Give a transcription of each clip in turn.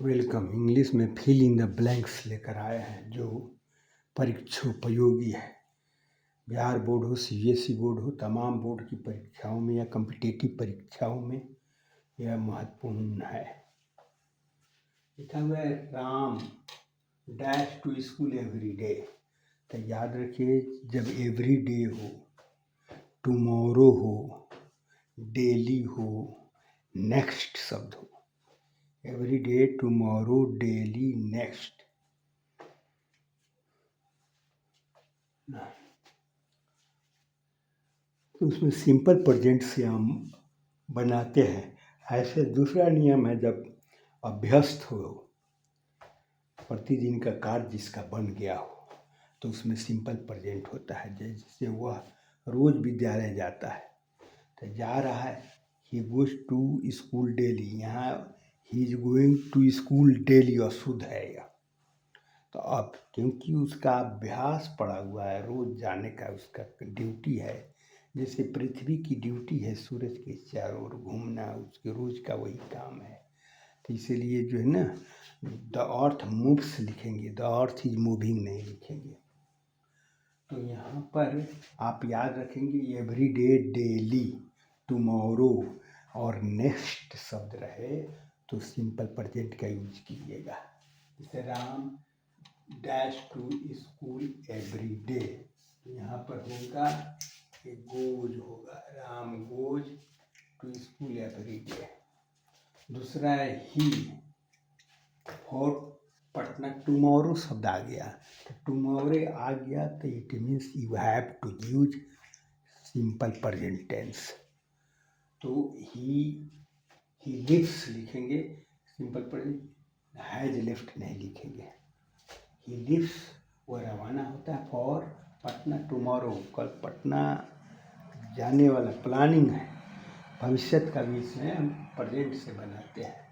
Welcome English में fill in the blanks लेकर आए हैं जो परीक्षोपयोगी है। बिहार बोर्ड हो, सीबीएसई बोर्ड हो, तमाम बोर्ड की परीक्षाओं में या कॉम्पिटिटिव परीक्षाओं में यह महत्वपूर्ण है। लिखा हुआ है Ram dash to school every day. तो याद रखिए, जब एवरी डे हो, टुमारो हो, डेली हो, नेक्स्ट शब्द हो, every day, tomorrow, daily, next. तो उसमें सिंपल प्रेजेंट से हम बनाते हैं। ऐसे दूसरा नियम है, जब अभ्यस्त हो, प्रतिदिन का कार्य जिसका बन गया हो, तो उसमें सिंपल प्रेजेंट होता है। जैसे वह रोज विद्यालय जाता है, तो जा रहा है, he goes to school daily. यहाँ he is going to school daily अशुद्ध है यह। तो अब क्योंकि उसका अभ्यास पड़ा हुआ है, रोज जाने का उसका ड्यूटी है। जैसे पृथ्वी की ड्यूटी है सूरज के चारों ओर घूमना, उसके रोज का वही काम है। तो इसीलिए जो है ना, द अर्थ मूव्स लिखेंगे, द अर्थ इज मूविंग नहीं लिखेंगे। तो यहाँ पर आप याद रखेंगे एवरी डे, डेली, टुमारो और नेक्स्ट शब्द रहे तो सिंपल प्रेजेंट का यूज कीजिएगा। जैसे Ram dash to school every day, यहाँ पर होगा कि गोज होगा, Ram goes to school every day. दूसरा है ही, और पटना टुमारो शब्द आ गया, तो टुमारो आ गया तो it means you have to use simple present tense. तो ही लिव्स लिखेंगे सिंपल प्रेजेंट, हैज लेफ्ट नहीं लिखेंगे। ही लिव्स, वो रवाना होता है फॉर पटना टुमारो, कल पटना जाने वाला प्लानिंग है। भविष्य का भी इसमें हम प्रेजेंट से बनाते हैं।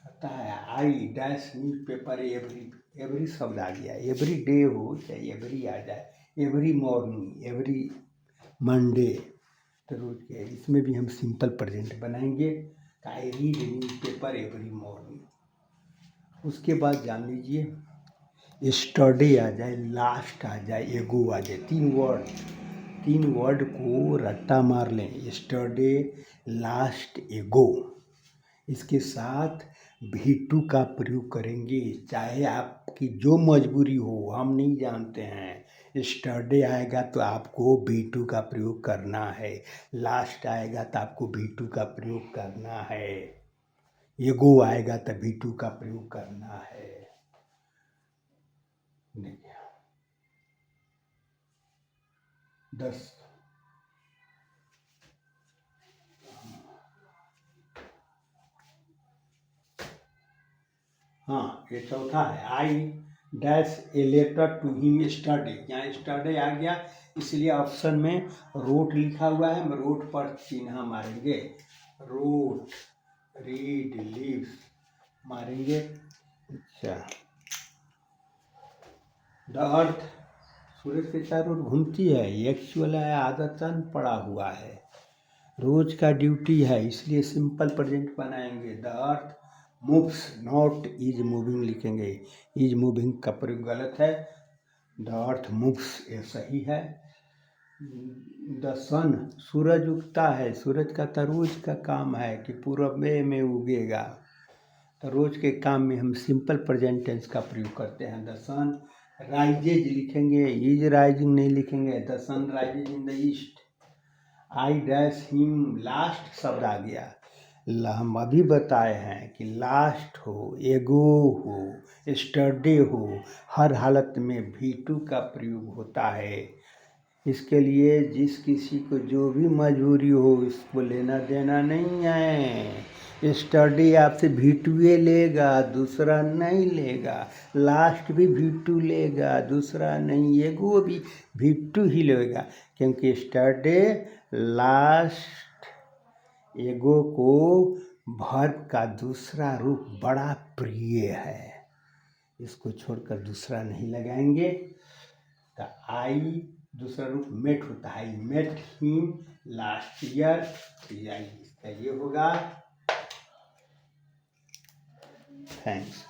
कहता है I dash news paper every शब्द आ गया, एवरी डे हो चाहे एवरी आ जाए, एवरी मॉर्निंग, एवरी मंडे, तो रोज के इसमें भी हम सिंपल प्रेजेंट बनाएंगे। I read news paper every morning. उसके बाद जान लीजिए, यस्टरडे आ जाए, लास्ट आ जाए, एगो आ जाए, तीन वर्ड को रट्टा मार लें, यस्टरडे, लास्ट, एगो। इसके साथ भी टू का प्रयोग करेंगे, चाहे आपकी जो मजबूरी हो, हम नहीं जानते हैं। यस्टरडे आएगा तो आपको भी टू का प्रयोग करना है, लास्ट आएगा तो आपको भी टू का प्रयोग करना है, एगो आएगा तो भी टू का प्रयोग करना है। देखिए 10, हाँ ये चौथा है, I dash a letter to him yesterday. यहाँ यस्टरडे आ गया, इसलिए ऑप्शन में रोट लिखा हुआ है, हम रोट पर चिन्ह मारेंगे, रोट, रीड, लीव्स मारेंगे। अच्छा, द अर्थ सूरज के चारों ओर घूमती है, एक्चुअल है, आदतन पड़ा हुआ है, रोज का ड्यूटी है, इसलिए सिंपल प्रेजेंट बनाएंगे। The earth moves, not is moving लिखेंगे, इज मूविंग का प्रयोग गलत है, द अर्थ मूव्स ये सही है। द सन, सूरज उगता है, सूरज का तो रोज का काम है कि पूरब में उगेगा, तो रोज के काम में हम सिंपल प्रेजेंट टेंस का प्रयोग करते हैं। द सन राइजेज लिखेंगे, इज राइजिंग नहीं लिखेंगे, the sun rises in the east. I dash him, last शब्द आ गया, हम अभी बताए हैं कि लास्ट हो, एगो हो, यस्टरडे हो, हर हालत में भी टू का प्रयोग होता है। इसके लिए जिस किसी को जो भी मजबूरी हो, इसको लेना देना नहीं है। यस्टरडे आपसे भी टू लेगा, दूसरा नहीं लेगा, लास्ट भी भी टू लेगा, दूसरा नहीं, एगो भी टू ही लेगा, क्योंकि यस्टरडे, लास्ट, एगो को वर्ब का दूसरा रूप बड़ा प्रिय है, इसको छोड़कर दूसरा नहीं लगाएंगे। तो आई दूसरा रूप मेट होता है, I met him last year, इसका ये होगा थैंक्स।